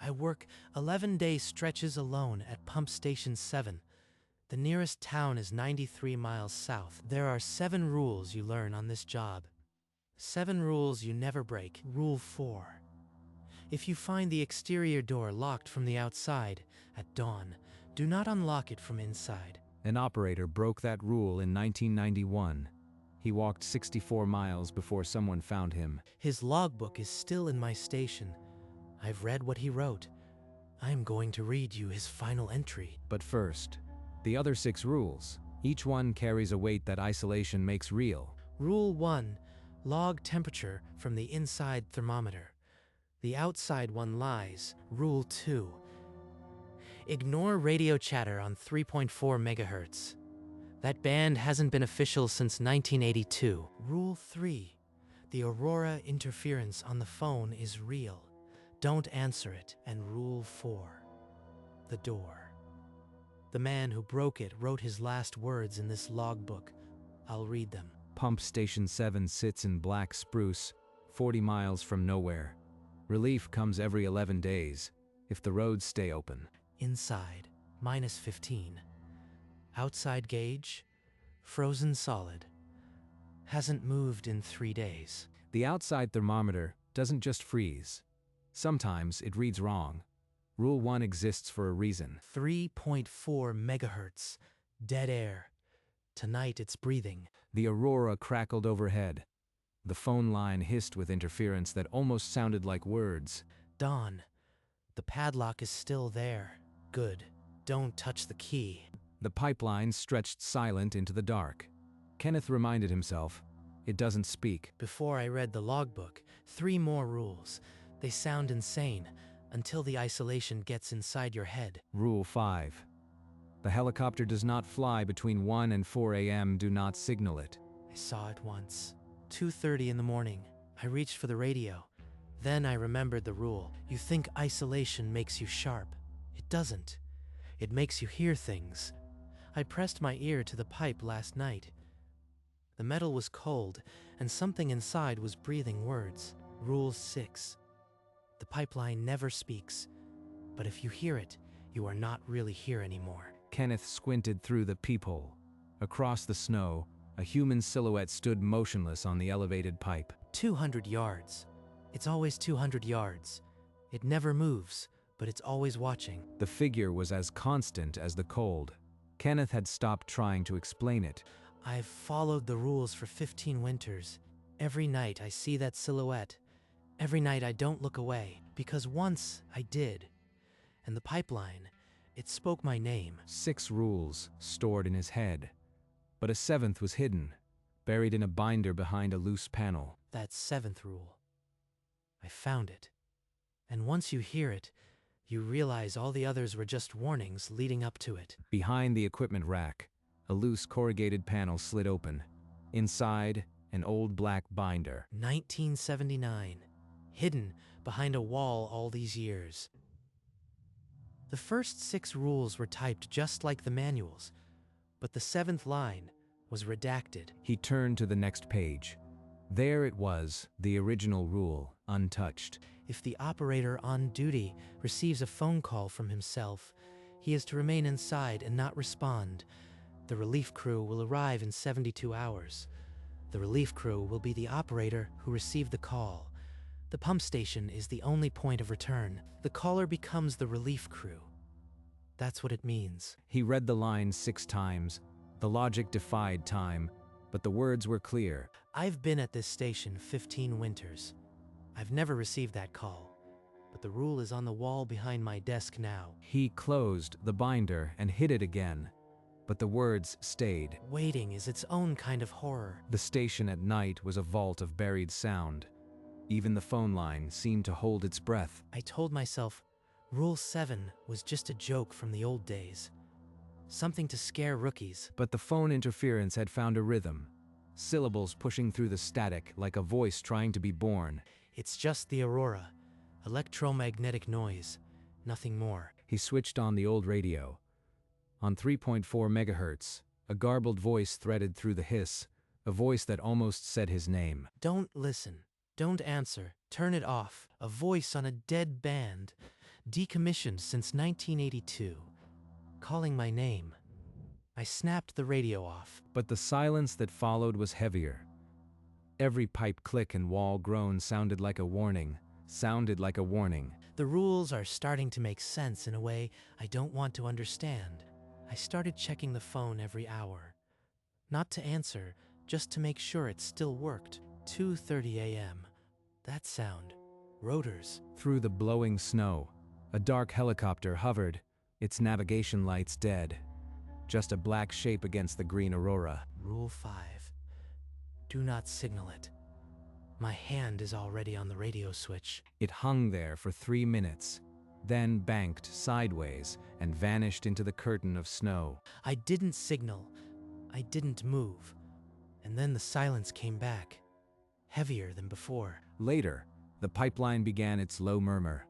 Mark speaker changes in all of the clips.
Speaker 1: I work 11-day stretches alone at Pump Station 7. The nearest town is 93 miles south. There are 7 rules you learn on this job. 7 rules you never break. Rule 4. If you find the exterior door locked from the outside at dawn, do not unlock it from inside.
Speaker 2: An operator broke that rule in 1991. He walked 64 miles before someone found him.
Speaker 1: His logbook is still in my station. I've read what he wrote. I'm going to read you his final entry.
Speaker 2: But first, the other 6 rules. Each one carries a weight that isolation makes real.
Speaker 1: Rule 1. Log temperature from the inside thermometer. The outside one lies. Rule 2. Ignore radio chatter on 3.4 megahertz. That band hasn't been official since 1982. Rule 3. The aurora interference on the phone is real. Don't answer it. And Rule 4. The door. The man who broke it wrote his last words in this logbook. I'll read them.
Speaker 2: Pump Station 7 sits in Black Spruce, 40 miles from nowhere. Relief comes every 11 days, if the roads stay open.
Speaker 1: Inside, -15. Outside gauge, frozen solid. Hasn't moved in 3 days.
Speaker 2: The outside thermometer doesn't just freeze. Sometimes it reads wrong. Rule 1 exists for a reason.
Speaker 1: 3.4 megahertz. Dead air. Tonight it's breathing.
Speaker 2: The aurora crackled overhead. The phone line hissed with interference that almost sounded like words.
Speaker 1: Dawn. The padlock is still there. Good. Don't touch the key.
Speaker 2: The pipeline stretched silent into the dark. Kenneth reminded himself, it doesn't speak.
Speaker 1: Before I read the logbook, 3 more rules. They sound insane until the isolation gets inside your head.
Speaker 2: Rule 5. The helicopter does not fly between 1 and 4 a.m. Do not signal it.
Speaker 1: I saw it once. 2:30 in the morning. I reached for the radio. Then I remembered the rule. You think isolation makes you sharp. It doesn't. It makes you hear things. I pressed my ear to the pipe last night. The metal was cold, and something inside was breathing words. Rule 6. The pipeline never speaks. But if you hear it, you are not really here anymore.
Speaker 2: Kenneth squinted through the peephole. Across the snow, a human silhouette stood motionless on the elevated pipe.
Speaker 1: 200 yards. It's always 200 yards. It never moves, but it's always watching.
Speaker 2: The figure was as constant as the cold. Kenneth had stopped trying to explain it.
Speaker 1: I've followed the rules for 15 winters. Every night I see that silhouette. Every night I don't look away, because once I did. And the pipeline, it spoke my name.
Speaker 2: 6 rules stored in his head. But a 7th was hidden, buried in a binder behind a loose panel.
Speaker 1: That 7th rule. I found it. And once you hear it, you realize all the others were just warnings leading up to it.
Speaker 2: Behind the equipment rack, a loose corrugated panel slid open. Inside, an old black binder.
Speaker 1: 1979. Hidden behind a wall all these years. The first 6 rules were typed just like the manuals, but the 7th line was redacted.
Speaker 2: He turned to the next page. There it was, the original rule, untouched.
Speaker 1: If the operator on duty receives a phone call from himself, he is to remain inside and not respond. The relief crew will arrive in 72 hours. The relief crew will be the operator who received the call. The pump station is the only point of return. The caller becomes the relief crew. That's what it means.
Speaker 2: He read the line 6 times. The logic defied time, but the words were clear.
Speaker 1: I've been at this station 15 winters. I've never received that call, but the rule is on the wall behind my desk now.
Speaker 2: He closed the binder and hid it again, but the words stayed.
Speaker 1: Waiting is its own kind of horror.
Speaker 2: The station at night was a vault of buried sound. Even the phone line seemed to hold its breath.
Speaker 1: I told myself, Rule 7 was just a joke from the old days. Something to scare rookies.
Speaker 2: But the phone interference had found a rhythm. Syllables pushing through the static like a voice trying to be born.
Speaker 1: It's just the aurora. Electromagnetic noise. Nothing more.
Speaker 2: He switched on the old radio. On 3.4 megahertz, a garbled voice threaded through the hiss, a voice that almost said his name.
Speaker 1: Don't listen. Don't answer. Turn it off. A voice on a dead band. decommissioned since 1982, calling my name. I snapped the radio off.
Speaker 2: But the silence that followed was heavier. Every pipe click and wall groan sounded like a warning.
Speaker 1: The rules are starting to make sense in a way I don't want to understand. I started checking the phone every hour. Not to answer, just to make sure it still worked. 2:30 a.m. That sound. Rotors.
Speaker 2: Through the blowing snow, a dark helicopter hovered, its navigation lights dead. Just a black shape against the green aurora.
Speaker 1: Rule 5. Do not signal it. My hand is already on the radio switch.
Speaker 2: It hung there for 3 minutes, then banked sideways and vanished into the curtain of snow.
Speaker 1: I didn't signal. I didn't move. And then the silence came back, heavier than before.
Speaker 2: Later, the pipeline began its low murmur.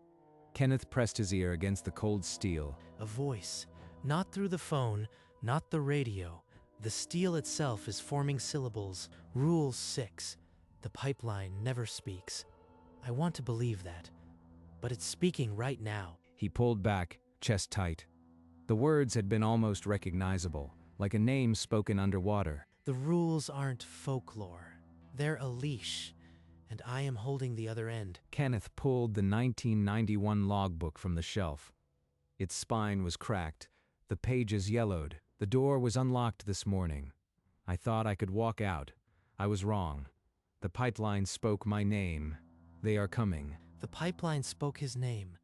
Speaker 2: Kenneth pressed his ear against the cold steel.
Speaker 1: A voice, not through the phone, not the radio. The steel itself is forming syllables. Rule 6. The pipeline never speaks. I want to believe that, but it's speaking right now.
Speaker 2: He pulled back, chest tight. The words had been almost recognizable, like a name spoken underwater.
Speaker 1: The rules aren't folklore. They're a leash, and I am holding the other end.
Speaker 2: Kenneth pulled the 1991 logbook from the shelf. Its spine was cracked, the pages yellowed. The door was unlocked this morning. I thought I could walk out. I was wrong. The pipeline spoke my name. They are coming.
Speaker 1: The pipeline spoke his name,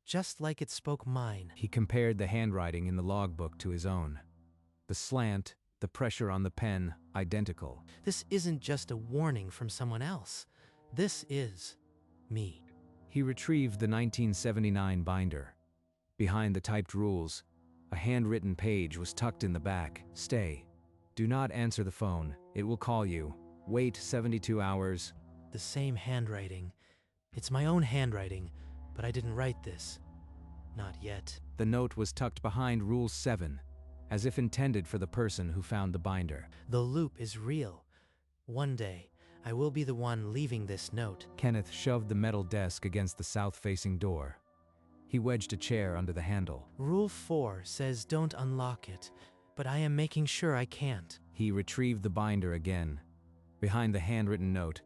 Speaker 1: just like it spoke mine.
Speaker 2: He compared the handwriting in the logbook to his own. The slant, the pressure on the pen, identical.
Speaker 1: This isn't just a warning from someone else. This is me.
Speaker 2: He retrieved the 1979 binder. Behind the typed rules, a handwritten page was tucked in the back. Stay. Do not answer the phone. It will call you. Wait 72 hours.
Speaker 1: The same handwriting. It's my own handwriting, but I didn't write this. Not yet.
Speaker 2: The note was tucked behind Rule 7, as if intended for the person who found the binder.
Speaker 1: The loop is real. One day, I will be the one leaving this note.
Speaker 2: Kenneth shoved the metal desk against the south-facing door. He wedged a chair under the handle.
Speaker 1: Rule 4 says don't unlock it, but I am making sure I can't.
Speaker 2: He retrieved the binder again. Behind the handwritten note,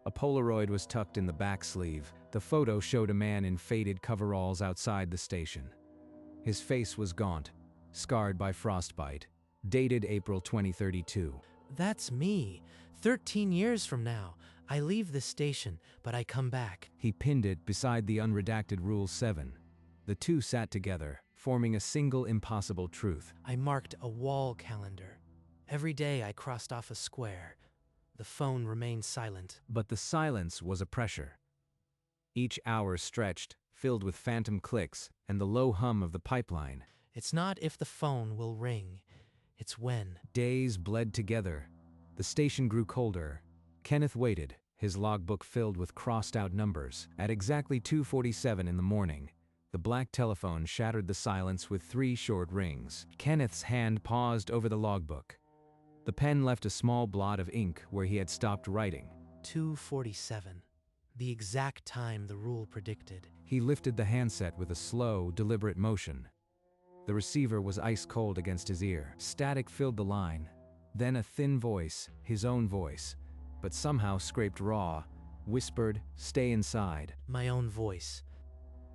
Speaker 2: a Polaroid was tucked in the back sleeve. The photo showed a man in faded coveralls outside the station. His face was gaunt, scarred by frostbite, dated April 2032.
Speaker 1: That's me. 13 years from now, I leave the station, but I come back.
Speaker 2: He pinned it beside the unredacted Rule 7. The two sat together, forming a single impossible truth.
Speaker 1: I marked a wall calendar. Every day I crossed off a square. The phone remained silent.
Speaker 2: But the silence was a pressure. Each hour stretched, filled with phantom clicks and the low hum of the pipeline.
Speaker 1: It's not if the phone will ring, it's when.
Speaker 2: Days bled together. The station grew colder. Kenneth waited, his logbook filled with crossed-out numbers. At exactly 2:47 in the morning, the black telephone shattered the silence with 3 short rings. Kenneth's hand paused over the logbook. The pen left a small blot of ink where he had stopped writing.
Speaker 1: 2:47. The exact time the rule predicted.
Speaker 2: He lifted the handset with a slow, deliberate motion. The receiver was ice cold against his ear. Static filled the line. Then a thin voice, his own voice, but somehow scraped raw, whispered, "Stay inside."
Speaker 1: My own voice,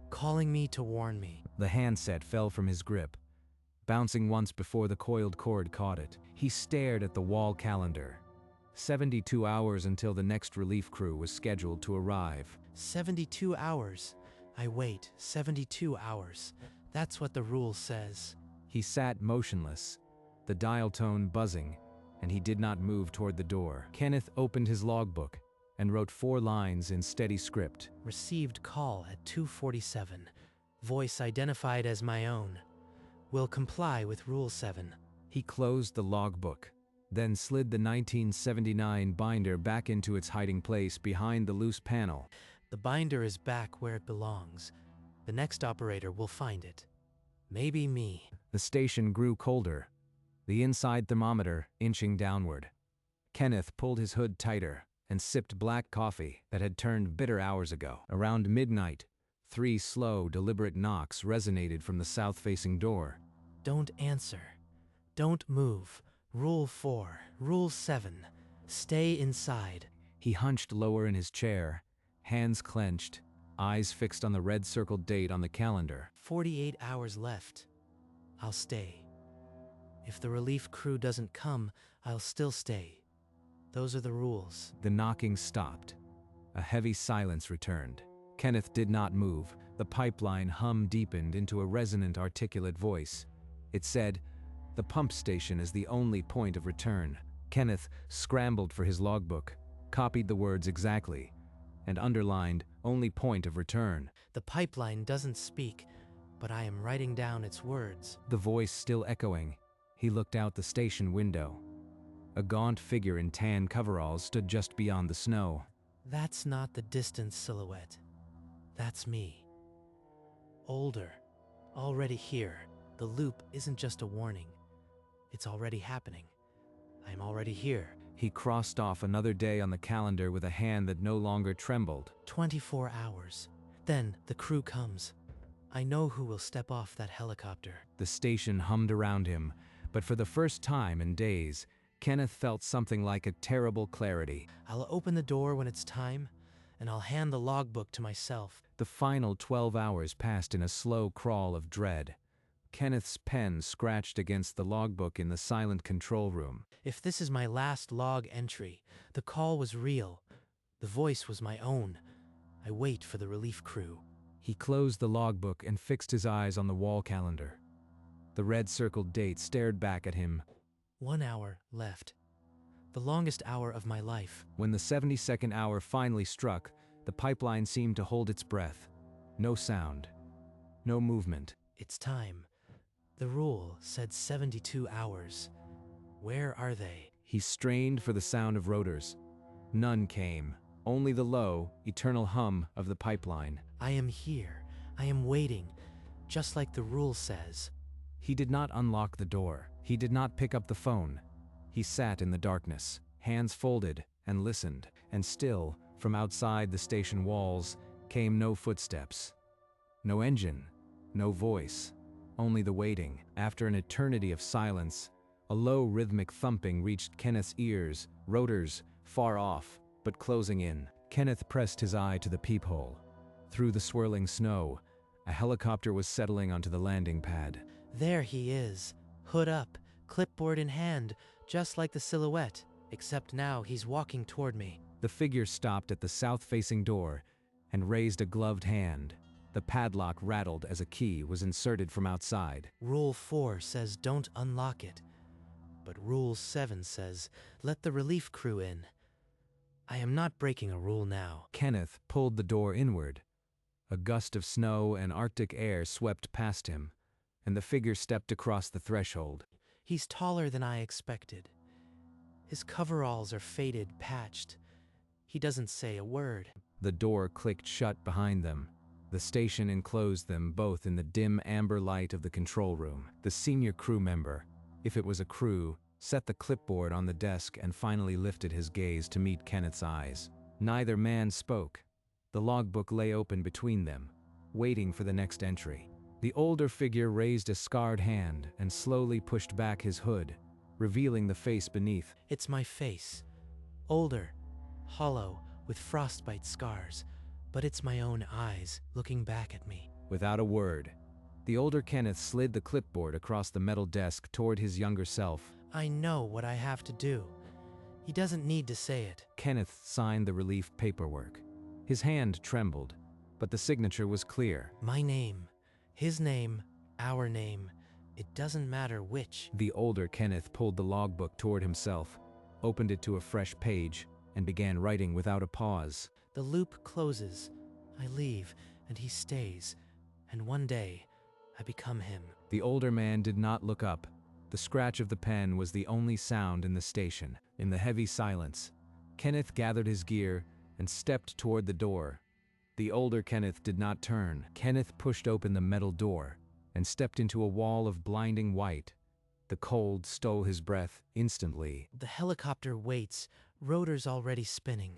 Speaker 1: calling me to warn me.
Speaker 2: The handset fell from his grip, bouncing once before the coiled cord caught it. He stared at the wall calendar. 72 hours until the next relief crew was scheduled to arrive.
Speaker 1: 72 hours. I wait 72 hours. That's what the rule says.
Speaker 2: He sat motionless, the dial tone buzzing, and he did not move toward the door. Kenneth opened his logbook and wrote 4 lines in steady script.
Speaker 1: Received call at 2:47. Voice identified as my own. Will comply with Rule 7.
Speaker 2: He closed the logbook, then slid the 1979 binder back into its hiding place behind the loose panel.
Speaker 1: The binder is back where it belongs. The next operator will find it. Maybe me.
Speaker 2: The station grew colder, the inside thermometer inching downward. Kenneth pulled his hood tighter and sipped black coffee that had turned bitter hours ago. Around midnight, 3 slow, deliberate knocks resonated from the south-facing door.
Speaker 1: Don't answer. Don't move. Rule 4. Rule 7. Stay inside.
Speaker 2: He hunched lower in his chair, hands clenched, eyes fixed on the red-circled date on the calendar.
Speaker 1: 48 hours left. I'll stay. If the relief crew doesn't come, I'll still stay. Those are the rules.
Speaker 2: The knocking stopped. A heavy silence returned. Kenneth did not move. The pipeline hum deepened into a resonant, articulate voice. It said, "The pump station is the only point of return." Kenneth scrambled for his logbook, copied the words exactly, and underlined, "Only point of return."
Speaker 1: The pipeline doesn't speak, but I am writing down its words.
Speaker 2: The voice still echoing, he looked out the station window. A gaunt figure in tan coveralls stood just beyond the snow.
Speaker 1: That's not the distant silhouette. That's me. Older. Already here. The loop isn't just a warning. It's already happening. I'm already here.
Speaker 2: He crossed off another day on the calendar with a hand that no longer trembled.
Speaker 1: 24 hours. Then the crew comes. I know who will step off that helicopter.
Speaker 2: The station hummed around him, but for the first time in days, Kenneth felt something like a terrible clarity.
Speaker 1: I'll open the door when it's time, and I'll hand the logbook to myself.
Speaker 2: The final 12 hours passed in a slow crawl of dread. Kenneth's pen scratched against the logbook in the silent control room.
Speaker 1: If this is my last log entry, the call was real. The voice was my own. I wait for the relief crew.
Speaker 2: He closed the logbook and fixed his eyes on the wall calendar. The red-circled date stared back at him.
Speaker 1: 1 hour left. The longest hour of my life.
Speaker 2: When the 72nd hour finally struck, the pipeline seemed to hold its breath. No sound. No movement.
Speaker 1: It's time. The rule said 72 hours. Where are they?
Speaker 2: He strained for the sound of rotors. None came. Only the low, eternal hum of the pipeline.
Speaker 1: I am here. I am waiting, just like the rule says.
Speaker 2: He did not unlock the door. He did not pick up the phone. He sat in the darkness, hands folded, and listened. And still, from outside the station walls, came no footsteps. No engine. No voice. Only the waiting. After an eternity of silence, a low rhythmic thumping reached Kenneth's ears, rotors, far off, but closing in. Kenneth pressed his eye to the peephole. Through the swirling snow, a helicopter was settling onto the landing pad.
Speaker 1: There he is, hood up, clipboard in hand, just like the silhouette, except now he's walking toward me.
Speaker 2: The figure stopped at the south-facing door and raised a gloved hand. The padlock rattled as a key was inserted from outside.
Speaker 1: Rule 4 says don't unlock it, but Rule 7 says let the relief crew in. I am not breaking a rule now.
Speaker 2: Kenneth pulled the door inward. A gust of snow and Arctic air swept past him, and the figure stepped across the threshold.
Speaker 1: He's taller than I expected. His coveralls are faded, patched. He doesn't say a word.
Speaker 2: The door clicked shut behind them. The station enclosed them both in the dim amber light of the control room. The senior crew member, if it was a crew, set the clipboard on the desk and finally lifted his gaze to meet Kenneth's eyes. Neither man spoke. The logbook lay open between them, waiting for the next entry. The older figure raised a scarred hand and slowly pushed back his hood, revealing the face beneath.
Speaker 1: It's my face. Older, hollow, with frostbite scars, but it's my own eyes looking back at me.
Speaker 2: Without a word, the older Kenneth slid the clipboard across the metal desk toward his younger self.
Speaker 1: I know what I have to do. He doesn't need to say it.
Speaker 2: Kenneth signed the relief paperwork. His hand trembled, but the signature was clear.
Speaker 1: My name, his name, our name. It doesn't matter which.
Speaker 2: The older Kenneth pulled the logbook toward himself, opened it to a fresh page, and began writing without a pause.
Speaker 1: The loop closes. I leave, and he stays. And one day, I become him.
Speaker 2: The older man did not look up. The scratch of the pen was the only sound in the station. In the heavy silence, Kenneth gathered his gear and stepped toward the door. The older Kenneth did not turn. Kenneth pushed open the metal door and stepped into a wall of blinding white. The cold stole his breath instantly.
Speaker 1: The helicopter waits, rotors already spinning.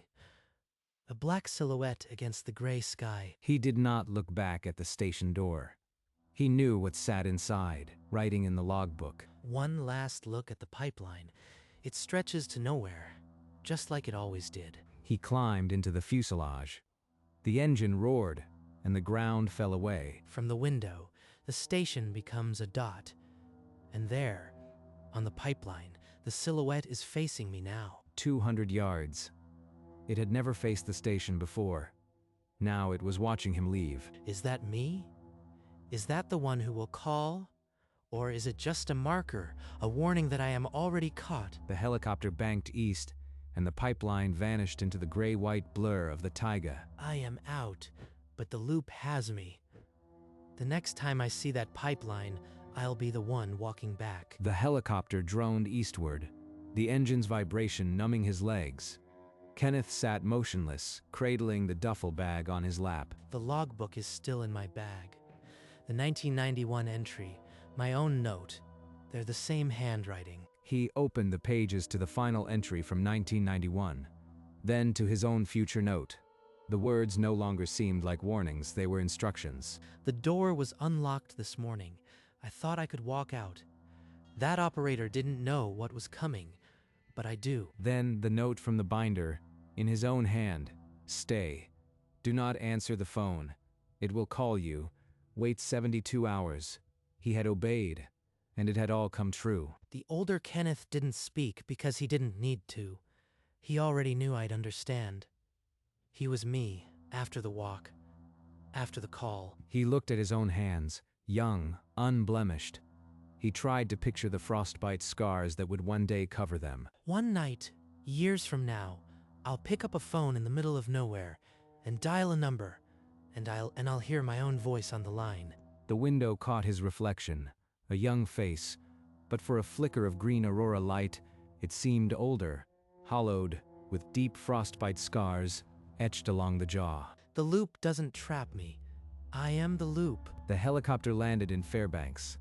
Speaker 1: A black silhouette against the gray sky.
Speaker 2: He did not look back at the station door. He knew what sat inside, writing in the logbook.
Speaker 1: One last look at the pipeline. It stretches to nowhere, just like it always did.
Speaker 2: He climbed into the fuselage. The engine roared, and the ground fell away.
Speaker 1: From the window, the station becomes a dot. And there, on the pipeline, the silhouette is facing me now.
Speaker 2: 200 yards. It had never faced the station before. Now it was watching him leave.
Speaker 1: Is that me? Is that the one who will call? Or is it just a marker, a warning that I am already caught?
Speaker 2: The helicopter banked east, and the pipeline vanished into the gray-white blur of the taiga.
Speaker 1: I am out, but the loop has me. The next time I see that pipeline, I'll be the one walking back.
Speaker 2: The helicopter droned eastward, the engine's vibration numbing his legs. Kenneth sat motionless, cradling the duffel bag on his lap.
Speaker 1: The logbook is still in my bag. The 1991 entry, my own note, they're the same handwriting.
Speaker 2: He opened the pages to the final entry from 1991, then to his own future note. The words no longer seemed like warnings, they were instructions.
Speaker 1: The door was unlocked this morning. I thought I could walk out. That operator didn't know what was coming, but I do.
Speaker 2: Then the note from the binder, in his own hand. Stay. Do not answer the phone. It will call you. Wait 72 hours. He had obeyed, and it had all come true.
Speaker 1: The older Kenneth didn't speak because he didn't need to. He already knew I'd understand. He was me, after the walk, after the call.
Speaker 2: He looked at his own hands, young, unblemished. He tried to picture the frostbite scars that would one day cover them.
Speaker 1: One night, years from now, I'll pick up a phone in the middle of nowhere and dial a number, and I'll hear my own voice on the line.
Speaker 2: The window caught his reflection, a young face, but for a flicker of green aurora light, it seemed older, hollowed, with deep frostbite scars etched along the jaw.
Speaker 1: The loop doesn't trap me. I am the loop.
Speaker 2: The helicopter landed in Fairbanks.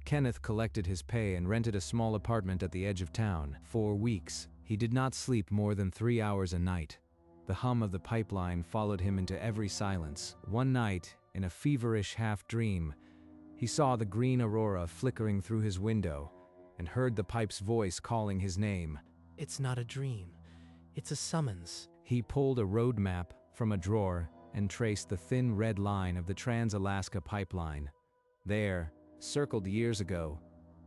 Speaker 2: Kenneth collected his pay and rented a small apartment at the edge of town. For weeks, he did not sleep more than 3 hours a night. The hum of the pipeline followed him into every silence. One night, in a feverish half-dream, he saw the green aurora flickering through his window and heard the pipe's voice calling his name.
Speaker 1: It's not a dream. It's a summons.
Speaker 2: He pulled a road map from a drawer and traced the thin red line of the Trans-Alaska Pipeline. There, circled years ago,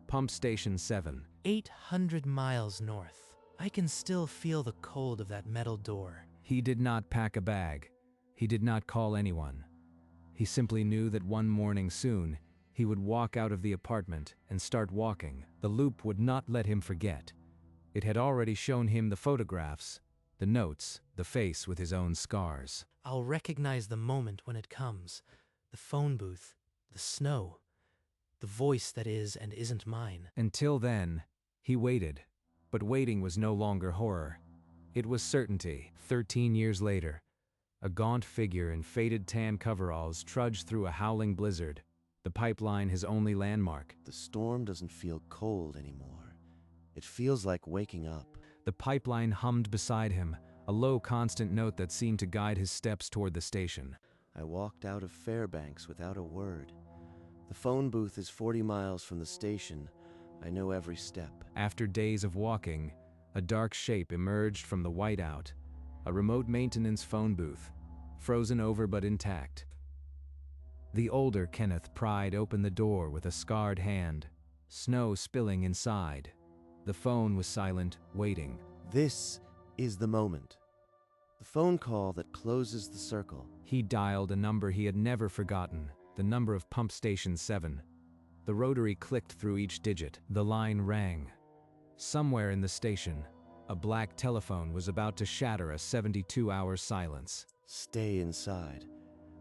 Speaker 2: Pump Station 7.
Speaker 1: 800 miles north. I can still feel the cold of that metal door.
Speaker 2: He did not pack a bag. He did not call anyone. He simply knew that one morning soon, he would walk out of the apartment and start walking. The loop would not let him forget. It had already shown him the photographs, the notes, the face with his own scars.
Speaker 1: I'll recognize the moment when it comes. The phone booth, the snow, the voice that is and isn't mine.
Speaker 2: Until then, he waited. But waiting was no longer horror. It was certainty. 13 years later, a gaunt figure in faded tan coveralls trudged through a howling blizzard, the pipeline his only landmark.
Speaker 3: The storm doesn't feel cold anymore. It feels like waking up.
Speaker 2: The pipeline hummed beside him, a low constant note that seemed to guide his steps toward the station.
Speaker 3: I walked out of Fairbanks without a word. The phone booth is 40 miles from the station. I know every step.
Speaker 2: After days of walking, a dark shape emerged from the whiteout, a remote maintenance phone booth, frozen over but intact. The older Kenneth pried open the door with a scarred hand, snow spilling inside. The phone was silent, waiting.
Speaker 3: This is the moment. The phone call that closes the circle.
Speaker 2: He dialed a number he had never forgotten, the number of Pump Station 7. The rotary clicked through each digit. The line rang. Somewhere in the station, a black telephone was about to shatter a 72-hour silence.
Speaker 3: Stay inside.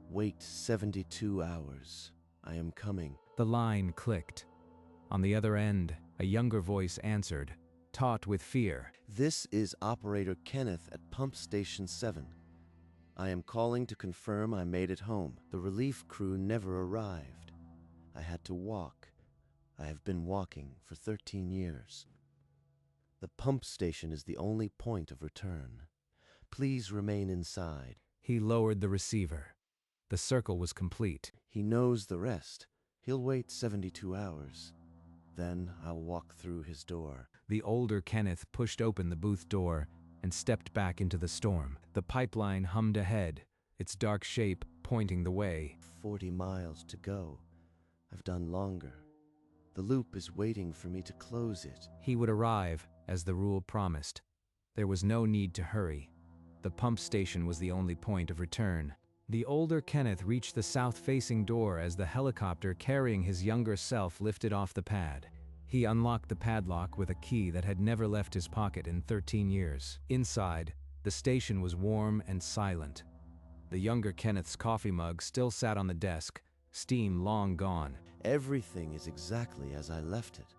Speaker 3: Wait 72 hours. I am coming.
Speaker 2: The line clicked. On the other end, a younger voice answered, taut with fear.
Speaker 3: This is Operator Kenneth at Pump Station 7. I am calling to confirm I made it home. The relief crew never arrived. I had to walk. I have been walking for 13 years. The pump station is the only point of return. Please remain inside.
Speaker 2: He lowered the receiver. The circle was complete.
Speaker 3: He knows the rest. He'll wait 72 hours. Then I'll walk through his door.
Speaker 2: The older Kenneth pushed open the booth door and stepped back into the storm. The pipeline hummed ahead, its dark shape pointing the way.
Speaker 3: 40 miles to go. I've done longer. The loop is waiting for me to close it.
Speaker 2: He would arrive, as the rule promised. There was no need to hurry. The pump station was the only point of return. The older Kenneth reached the south-facing door as the helicopter carrying his younger self lifted off the pad. He unlocked the padlock with a key that had never left his pocket in 13 years. Inside, the station was warm and silent. The younger Kenneth's coffee mug still sat on the desk, steam long gone.
Speaker 3: Everything is exactly as I left it,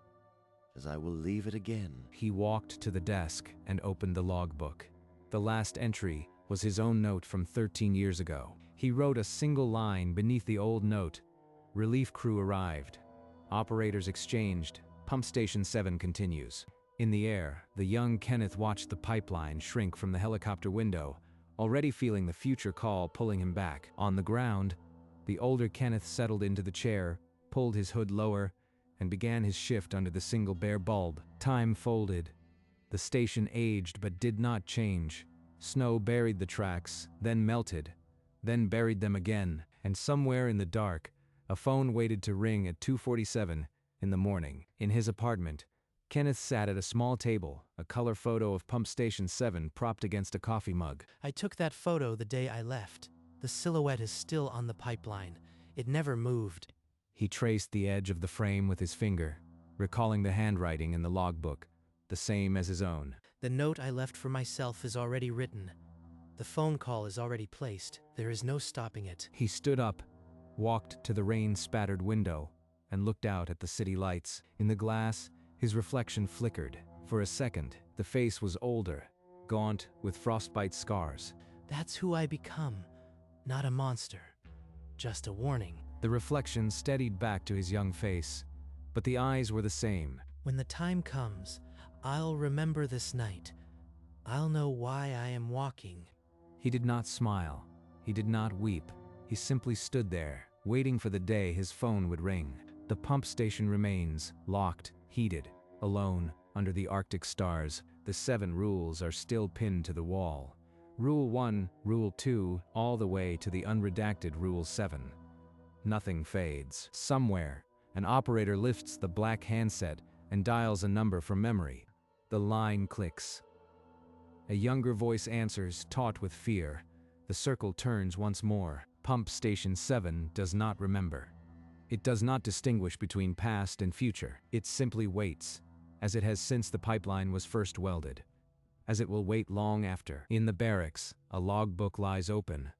Speaker 3: as I will leave it again.
Speaker 2: He walked to the desk and opened the logbook. The last entry was his own note from 13 years ago. He wrote a single line beneath the old note. Relief crew arrived. Operators exchanged. Pump Station 7 continues. In the air, the young Kenneth watched the pipeline shrink from the helicopter window, already feeling the future call pulling him back. On the ground, the older Kenneth settled into the chair, pulled his hood lower, and began his shift under the single bare bulb. Time folded. The station aged but did not change. Snow buried the tracks, then melted, then buried them again, and somewhere in the dark, a phone waited to ring at 2:47 in the morning. In his apartment, Kenneth sat at a small table, a color photo of Pump Station 7 propped against a coffee mug.
Speaker 1: I took that photo the day I left. The silhouette is still on the pipeline. It never moved.
Speaker 2: He traced the edge of the frame with his finger, recalling the handwriting in the logbook, the same as his own.
Speaker 1: The note I left for myself is already written. The phone call is already placed. There is no stopping it.
Speaker 2: He stood up, walked to the rain-spattered window, and looked out at the city lights. In the glass, his reflection flickered. For a second, the face was older, gaunt, with frostbite scars.
Speaker 1: That's who I become. Not a monster. Just a warning.
Speaker 2: The reflection steadied back to his young face, but the eyes were the same.
Speaker 1: When the time comes, I'll remember this night. I'll know why I am walking.
Speaker 2: He did not smile. He did not weep. He simply stood there, waiting for the day his phone would ring. The pump station remains, locked, heated, alone, under the Arctic stars. The 7 rules are still pinned to the wall. Rule 1, Rule 2, all the way to the unredacted Rule 7. Nothing fades. Somewhere, an operator lifts the black handset and dials a number from memory. The line clicks. A younger voice answers, taut with fear. The circle turns once more. Pump Station 7 does not remember. It does not distinguish between past and future. It simply waits, as it has since the pipeline was first welded. As it will wait long after. In the barracks, a logbook lies open.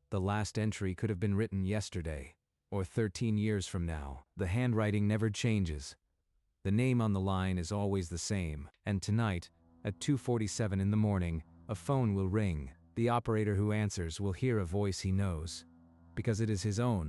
Speaker 2: The last entry could have been written yesterday, or 13 years from now. The handwriting never changes. The name on the line is always the same, and tonight, at 2:47 in the morning, a phone will ring. The operator who answers will hear a voice he knows, because it is his own.